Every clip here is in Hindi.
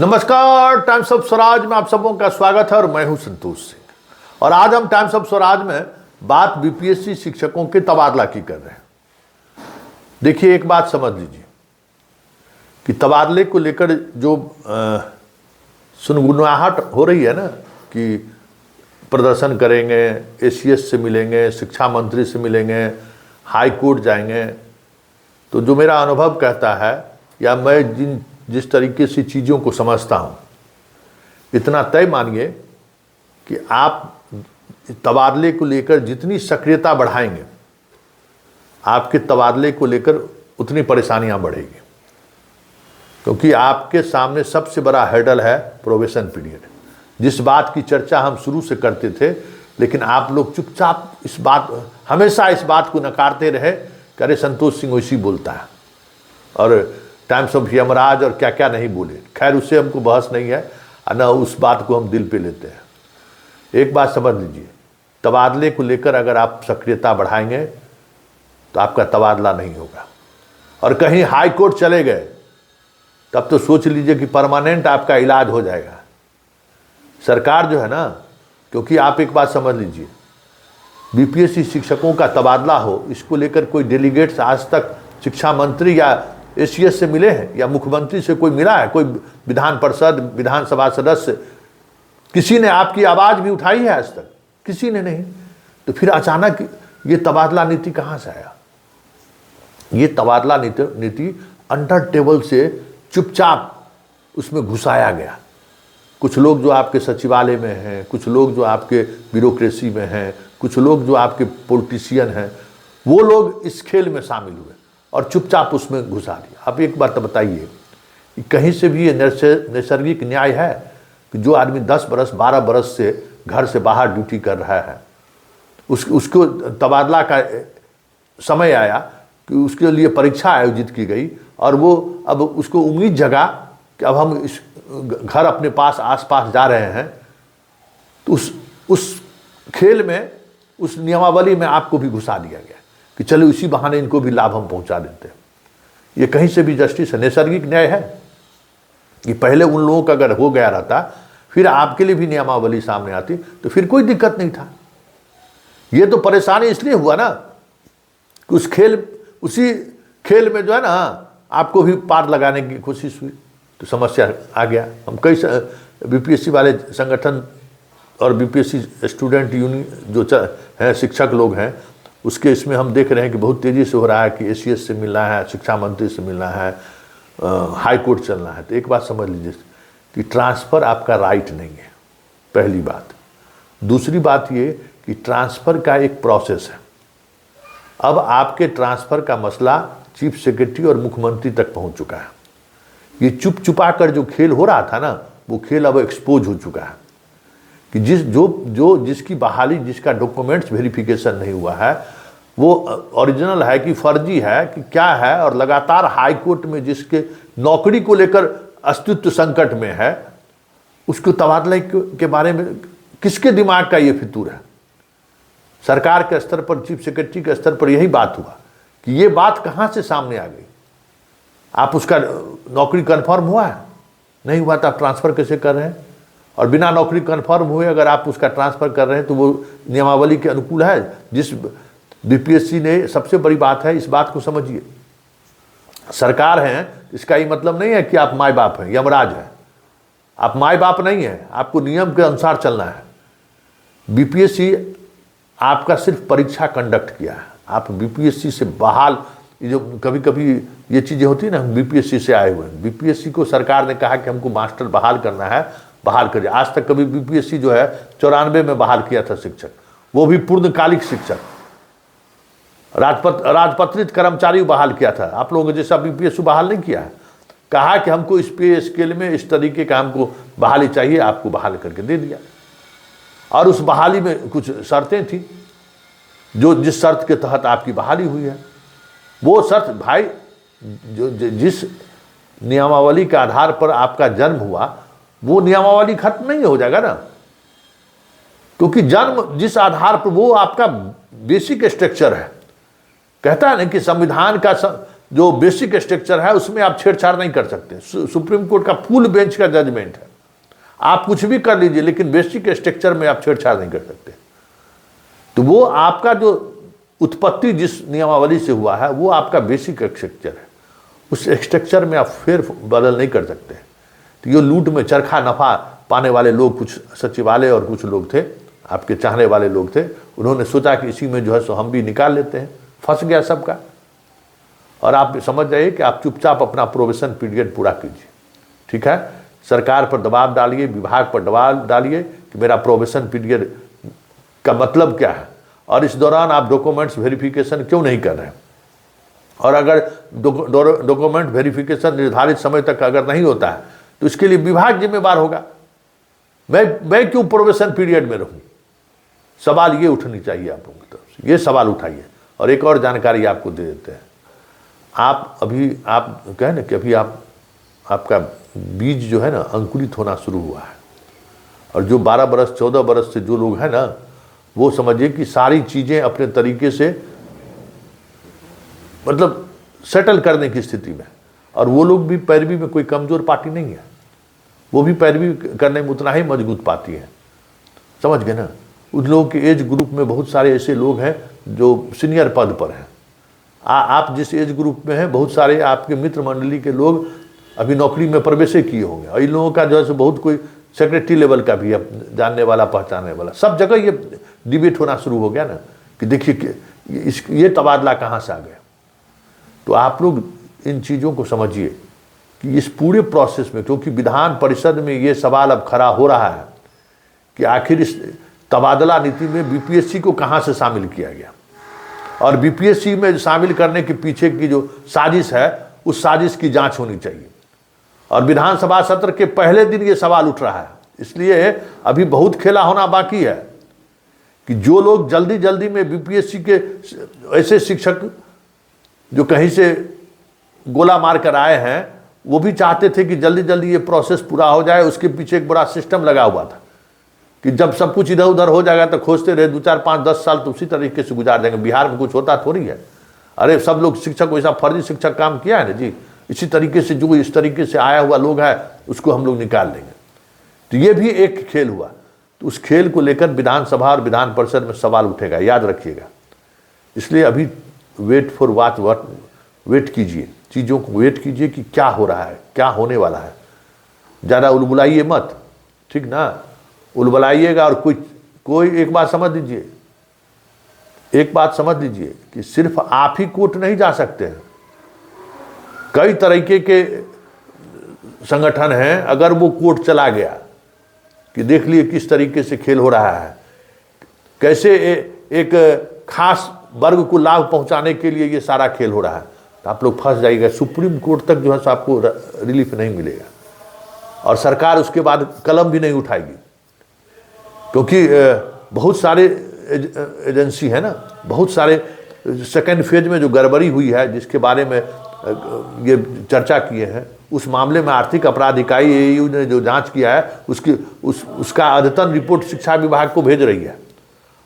नमस्कार, टाइम्स ऑफ स्वराज में आप सबों का स्वागत है और मैं हूं संतोष सिंह। और आज हम टाइम्स ऑफ स्वराज में बात बीपीएससी शिक्षकों के तबादला की कर रहे हैं। देखिए, एक बात समझ लीजिए कि तबादले को लेकर जो सुनगुनाहट हो रही है ना कि प्रदर्शन करेंगे, एसीएस से मिलेंगे, शिक्षा मंत्री से मिलेंगे, हाई कोर्ट जाएंगे, तो जो मेरा अनुभव कहता है या मैं जिस तरीके से चीज़ों को समझता हूँ, इतना तय मानिए कि आप तबादले को लेकर जितनी सक्रियता बढ़ाएंगे, आपके तबादले को लेकर उतनी परेशानियाँ बढ़ेगी। क्योंकि आपके सामने सबसे बड़ा हर्डल है प्रोबेशन पीरियड। जिस बात की चर्चा हम शुरू से करते थे, लेकिन आप लोग चुपचाप हमेशा इस बात को नकारते रहे कि अरे संतोष सिंह वैसी बोलता है, और टाइम्स ऑफ यमराज और क्या क्या नहीं बोले। खैर, उससे हमको बहस नहीं है, न उस बात को हम दिल पे लेते हैं। एक बात समझ लीजिए, तबादले को लेकर अगर आप सक्रियता बढ़ाएंगे तो आपका तबादला नहीं होगा। और कहीं हाई कोर्ट चले गए तब तो सोच लीजिए कि परमानेंट आपका इलाज हो जाएगा। सरकार जो है ना, क्योंकि आप एक बात समझ लीजिए, बीपीएससी शिक्षकों का तबादला हो, इसको लेकर कोई डेलीगेट्स आज तक शिक्षा मंत्री या एसीएस से मिले हैं या मुख्यमंत्री से कोई मिला है? कोई विधान परिषद, विधानसभा सदस्य, किसी ने आपकी आवाज़ भी उठाई है आज तक? किसी ने नहीं। तो फिर अचानक ये तबादला नीति कहाँ से आया? ये तबादला नीति अंडर टेबल से चुपचाप उसमें घुसाया गया। कुछ लोग जो आपके सचिवालय में हैं, कुछ लोग जो आपके ब्यूरोक्रेसी में हैं, कुछ लोग जो आपके पॉलिटिशियन हैं, वो लोग इस खेल में शामिल हुए और चुपचाप उसमें घुसा दिया। आप एक बात बताइए कि कहीं से भी ये नैसर्गिक न्याय है कि जो आदमी 10 बरस 12 बरस से घर से बाहर ड्यूटी कर रहा है, उसको तबादला का समय आया कि उसके लिए परीक्षा आयोजित की गई और वो अब उसको उम्मीद जगा कि अब हम इस घर अपने पास आसपास जा रहे हैं, तो उस खेल में, उस नियमावली में आपको भी घुसा दिया गया कि चलो इसी बहाने इनको भी लाभ हम पहुंचा देते हैं। ये कहीं से भी जस्टिस है, नैसर्गिक न्याय है कि पहले उन लोगों का अगर हो गया रहता, फिर आपके लिए भी नियमावली सामने आती, तो फिर कोई दिक्कत नहीं था। ये तो परेशानी इसलिए हुआ ना कि उसी खेल में जो है ना, आपको भी पार लगाने की कोशिश हुई, तो समस्या आ गया। हम कई बीपीएससी वाले संगठन और बीपीएससी स्टूडेंट यूनियन जो हैं, शिक्षक लोग हैं, उसके इसमें हम देख रहे हैं कि बहुत तेज़ी से हो रहा है कि एसीएस से मिलना है, शिक्षा मंत्री से मिलना है, हाई कोर्ट चलना है। तो एक बात समझ लीजिए कि ट्रांसफ़र आपका राइट नहीं है, पहली बात। दूसरी बात ये कि ट्रांसफ़र का एक प्रोसेस है। अब आपके ट्रांसफ़र का मसला चीफ सेक्रेटरी और मुख्यमंत्री तक पहुंच चुका है। ये चुपा कर जो खेल हो रहा था ना, वो खेल अब एक्सपोज हो चुका है कि जिसकी बहाली, जिसका डॉक्यूमेंट्स वेरिफिकेशन नहीं हुआ है, वो ओरिजिनल है कि फर्जी है कि क्या है, और लगातार हाई कोर्ट में जिसके नौकरी को लेकर अस्तित्व संकट में है, उसको तबादले के बारे में किसके दिमाग का ये फितूर है? सरकार के स्तर पर, चीफ सेक्रेटरी के स्तर पर यही बात हुआ कि ये बात कहाँ से सामने आ गई? आप उसका नौकरी कन्फर्म हुआ है? नहीं हुआ तो आप ट्रांसफ़र कैसे कर रहे हैं? और बिना नौकरी कन्फर्म हुए अगर आप उसका ट्रांसफ़र कर रहे हैं तो वो नियमावली के अनुकूल है। जिस बीपीएससी ने, सबसे बड़ी बात है, इस बात को समझिए, सरकार है, इसका ये मतलब नहीं है कि आप माँ बाप हैं, यमराज हैं। आप माँ बाप नहीं हैं, आपको नियम के अनुसार चलना है। बीपीएससी आपका सिर्फ परीक्षा कंडक्ट किया है। आप बीपीएससी से बहाल, जो कभी कभी ये चीज़ें होती है ना, बीपीएससी से आए हुए हैं, बीपीएससी को सरकार ने कहा कि हमको मास्टर बहाल करना है, बहाल करिए। आज तक कभी बीपीएससी जो है 94 में बहाल किया था शिक्षक, वो भी पूर्णकालिक शिक्षक, राजपत्रित कर्मचारी बहाल किया था। आप लोगों जैसा बीपीएससी बहाल नहीं किया है। कहा कि हमको इस पे स्केल में इस तरीके का हमको बहाली चाहिए, आपको बहाल करके दे दिया। और उस बहाली में कुछ शर्तें थी, जो जिस शर्त के तहत आपकी बहाली हुई है, वो शर्त भाई, जिस नियमावली के आधार पर आपका जन्म हुआ, वो नियमावली खत्म नहीं हो जाएगा ना, क्योंकि जन्म जिस आधार पर, वो आपका बेसिक स्ट्रक्चर है। कहता है ना कि संविधान का जो बेसिक स्ट्रक्चर है उसमें आप छेड़छाड़ नहीं कर सकते। सुप्रीम कोर्ट का फुल बेंच का जजमेंट है, आप कुछ भी कर लीजिए लेकिन बेसिक स्ट्रक्चर में आप छेड़छाड़ नहीं कर सकते। तो वो आपका जो उत्पत्ति जिस नियमावली से हुआ है वो आपका बेसिक स्ट्रक्चर है, उस स्ट्रक्चर में आप फेर बदल नहीं कर सकते। तो ये लूट में चरखा नफा पाने वाले लोग, कुछ सचिवालय और कुछ लोग थे, आपके चाहने वाले लोग थे, उन्होंने सोचा कि इसी में जो है सो हम भी निकाल लेते हैं, फंस गया सबका। और आप समझ जाइए कि आप चुपचाप अपना प्रोबेशन पीरियड पूरा कीजिए, ठीक है। सरकार पर दबाव डालिए, विभाग पर दबाव डालिए कि मेरा प्रोबेशन पीरियड का मतलब क्या है, और इस दौरान आप डॉक्यूमेंट्स वेरिफिकेशन क्यों नहीं कर रहे हैं। और अगर डॉक्यूमेंट वेरिफिकेशन निर्धारित समय तक अगर नहीं होता है तो इसके लिए विभाग जिम्मेदार होगा। मैं क्यों प्रोबेशन पीरियड में रहूं? सवाल ये उठनी चाहिए आप लोगों की तरफ से, ये सवाल उठाइए। और एक और जानकारी आपको दे देते हैं, आप कहें ना कि अभी आपका बीज जो है ना अंकुरित होना शुरू हुआ है, और जो 12 बरस 14 बरस से जो लोग हैं ना, वो समझिए कि सारी चीज़ें अपने तरीके से मतलब सेटल करने की स्थिति में। और वो लोग भी पैरवी में कोई कमज़ोर पार्टी नहीं है, वो भी पैरवी करने में उतना ही मजबूत पार्टी है, समझ गए ना। उन लोगों के एज ग्रुप में बहुत सारे ऐसे लोग हैं जो सीनियर पद पर हैं। आप जिस एज ग्रुप में हैं, बहुत सारे आपके मित्र मंडली के लोग अभी नौकरी में प्रवेश किए होंगे, और इन लोगों का जो है बहुत कोई सेक्रेटरी लेवल का भी है, जानने वाला पहचानने वाला, सब जगह ये डिबेट होना शुरू हो गया ना कि देखिए ये तबादला कहाँ से आ गया। तो आप लोग इन चीज़ों को समझिए कि इस पूरे प्रोसेस में, क्योंकि विधान परिषद में ये सवाल अब खड़ा हो रहा है कि आखिर इस तबादला नीति में बीपीएससी को कहाँ से शामिल किया गया, और बीपीएससी में शामिल करने के पीछे की जो साजिश है उस साजिश की जांच होनी चाहिए। और विधानसभा सत्र के पहले दिन ये सवाल उठ रहा है, इसलिए अभी बहुत खेला होना बाकी है कि जो लोग जल्दी जल्दी में बीपीएससी के ऐसे शिक्षक जो कहीं से गोला मार कर आए हैं, वो भी चाहते थे कि जल्दी जल्दी ये प्रोसेस पूरा हो जाए। उसके पीछे एक बड़ा सिस्टम लगा हुआ था कि जब सब कुछ इधर उधर हो जाएगा तो खोजते रहे 2 4 5 10 साल तो उसी तरीके से गुजार देंगे। बिहार में कुछ होता थोड़ी है, अरे सब लोग शिक्षक वैसा फर्जी शिक्षक काम किया है ना जी, इसी तरीके से जो इस तरीके से आया हुआ लोग है उसको हम लोग निकाल देंगे। तो ये भी एक खेल हुआ, तो उस खेल को लेकर विधानसभा और विधान परिषद में सवाल उठेगा, याद रखिएगा। इसलिए अभी वेट कीजिए, चीज़ों को वेट कीजिए कि क्या हो रहा है, क्या होने वाला है। ज़्यादा उलबुलाइए मत, ठीक ना, उलबुलाइएगा और कोई एक बात समझ लीजिए, एक बात समझ लीजिए कि सिर्फ आप ही कोर्ट नहीं जा सकते हैं, कई तरीके के संगठन हैं। अगर वो कोर्ट चला गया कि देख लिए किस तरीके से खेल हो रहा है, कैसे एक खास वर्ग को लाभ पहुंचाने के लिए ये सारा खेल हो रहा है, तो आप लोग फंस जाइएगा। सुप्रीम कोर्ट तक जो है सो आपको रिलीफ नहीं मिलेगा, और सरकार उसके बाद कलम भी नहीं उठाएगी, क्योंकि बहुत सारे एजेंसी है ना, बहुत सारे सेकेंड फेज में जो गड़बड़ी हुई है जिसके बारे में ये चर्चा किए हैं, उस मामले में आर्थिक अपराध इकाई एयू ने जो जांच किया है उसका अद्यतन रिपोर्ट शिक्षा विभाग को भेज रही है।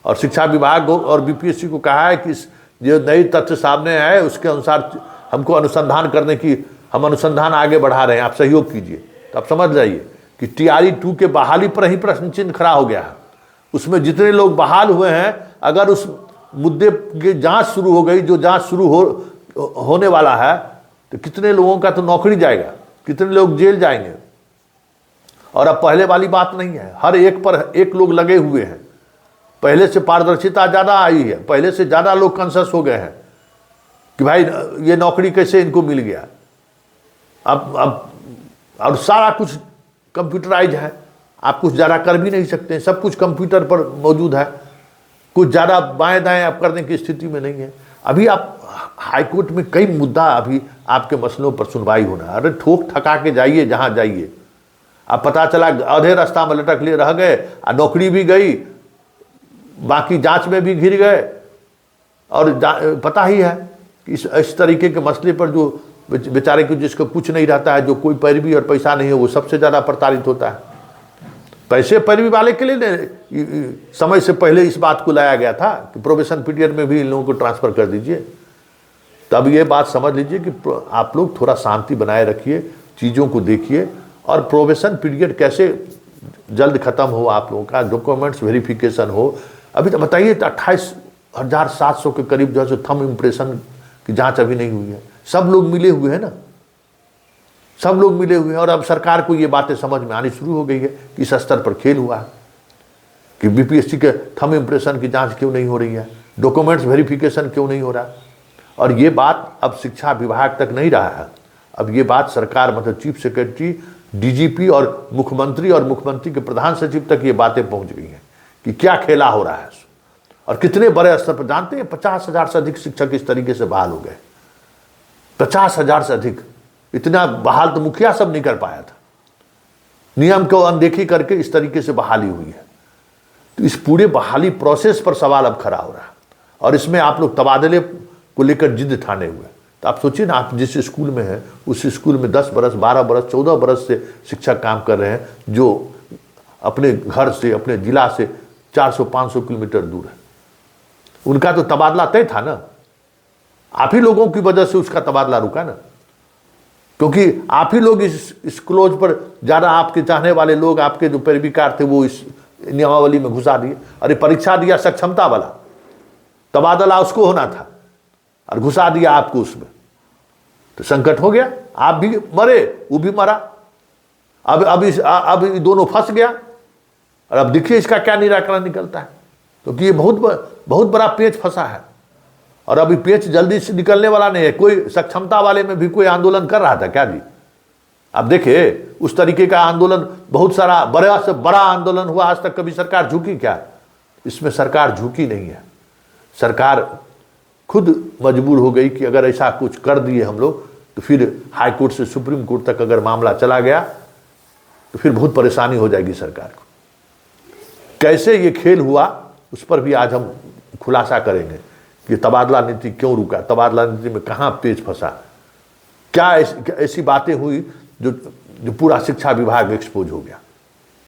और शिक्षा विभाग और बीपीएससी को कहा है कि जो नई तथ्य सामने आए उसके अनुसार हमको अनुसंधान करने की, हम अनुसंधान आगे बढ़ा रहे हैं, आप सहयोग कीजिए। तो आप समझ जाइए कि TRE 2 के बहाली पर ही प्रश्न चिन्ह खड़ा हो गया है। उसमें जितने लोग बहाल हुए हैं, अगर उस मुद्दे की जांच शुरू हो गई, जो जांच शुरू होने वाला है, तो कितने लोगों का तो नौकरी जाएगा, कितने लोग जेल जाएंगे। और अब पहले वाली बात नहीं है, हर एक पर एक लोग लगे हुए हैं। पहले से पारदर्शिता ज़्यादा आई है, पहले से ज़्यादा लोग कॉन्शियस हो गए हैं कि भाई ये नौकरी कैसे इनको मिल गया। अब और सारा कुछ कंप्यूटराइज है, आप कुछ ज़्यादा कर भी नहीं सकते, सब कुछ कंप्यूटर पर मौजूद है, कुछ ज़्यादा बाएं दाएं आप करने की स्थिति में नहीं है। अभी आप हाईकोर्ट में कई मुद्दा अभी आपके मसलों पर सुनवाई होना है। अरे ठोक ठका के जाइए जहाँ जाइए, अब पता चला आधे रास्ता में लटक लिए रह गए, नौकरी भी गई, बाकी जांच में भी घिर गए। और पता ही है कि इस तरीके के मसले पर जो बेचारे को जिसको कुछ नहीं रहता है, जो कोई पैरवी और पैसा नहीं है, वो सबसे ज़्यादा प्रताड़ित होता है। पैसे पैरवी वाले के लिए समय से पहले इस बात को लाया गया था कि प्रोबेशन पीरियड में भी इन लोगों को ट्रांसफ़र कर दीजिए। तब ये बात समझ लीजिए कि आप लोग थोड़ा शांति बनाए रखिए, चीज़ों को देखिए, और प्रोबेशन पीरियड कैसे जल्द खत्म हो, आप लोगों का डॉक्यूमेंट्स वेरिफिकेशन हो। अभी तो बताइए 28,700 के करीब जो है थंब इम्प्रेशन की जांच अभी नहीं हुई है। सब लोग मिले हुए हैं ना, सब लोग मिले हुए हैं। और अब सरकार को ये बातें समझ में आनी शुरू हो गई है कि इस स्तर पर खेल हुआ है कि बीपीएससी के थंब इम्प्रेशन की जांच क्यों नहीं हो रही है, डॉक्यूमेंट्स वेरिफिकेशन क्यों नहीं हो रहा। और ये बात अब शिक्षा विभाग तक नहीं रहा है, अब ये बात सरकार मतलब चीफ सेक्रेटरी, डीजीपी और मुख्यमंत्री के प्रधान सचिव तक ये बातें पहुंच गई हैं कि क्या खेला हो रहा है और कितने बड़े स्तर पर। जानते हैं 50,000 से अधिक शिक्षक इस तरीके से बहाल हो गए, 50,000 से अधिक। इतना बहाल तो मुखिया सब नहीं कर पाया था, नियम को अनदेखी करके इस तरीके से बहाली हुई है। तो इस पूरे बहाली प्रोसेस पर सवाल अब खड़ा हो रहा है, और इसमें आप लोग तबादले को लेकर जिद ठाने हुए। तो आप सोचिए ना, आप जिस स्कूल में हैं उस स्कूल में 10 बरस, 12 बरस, 14 बरस से शिक्षक काम कर रहे हैं, जो अपने घर से, अपने जिला से 400-500 किलोमीटर दूर है। उनका तो तबादला तय था ना, आप ही लोगों की वजह से उसका तबादला रुका ना, क्योंकि आप ही लोग इस क्लोज पर ज़्यादा, आपके चाहने वाले लोग, आपके जो पैरवीकार थे वो इस नियमावली में घुसा दिए। अरे परीक्षा दिया सक्षमता वाला, तबादला उसको होना था और घुसा दिया आपको उसमें, तो संकट हो गया। आप भी मरे, वो भी मरा, अब दोनों फंस गया। और अब देखिए इसका क्या निराकरण निकलता है, क्योंकि ये बहुत बड़ा पेच फंसा है, और अभी पेच जल्दी से निकलने वाला नहीं है। कोई सक्षमता वाले में भी कोई आंदोलन कर रहा था क्या जी? अब देखिए उस तरीके का आंदोलन बहुत सारा, बड़ा से बड़ा आंदोलन हुआ, आज तक कभी सरकार झुकी क्या? इसमें सरकार झुकी नहीं है। सरकार खुद मजबूर हो गई कि अगर ऐसा कुछ कर दिए हम लोग तो फिर हाई कोर्ट से सुप्रीम कोर्ट तक अगर मामला चला गया तो फिर बहुत परेशानी हो जाएगी सरकार को। कैसे ये खेल हुआ उस पर भी आज हम खुलासा करेंगे कि तबादला नीति क्यों रुका, तबादला नीति में कहाँ पेच फंसा, क्या ऐसी बातें हुई जो पूरा शिक्षा विभाग एक्सपोज हो गया।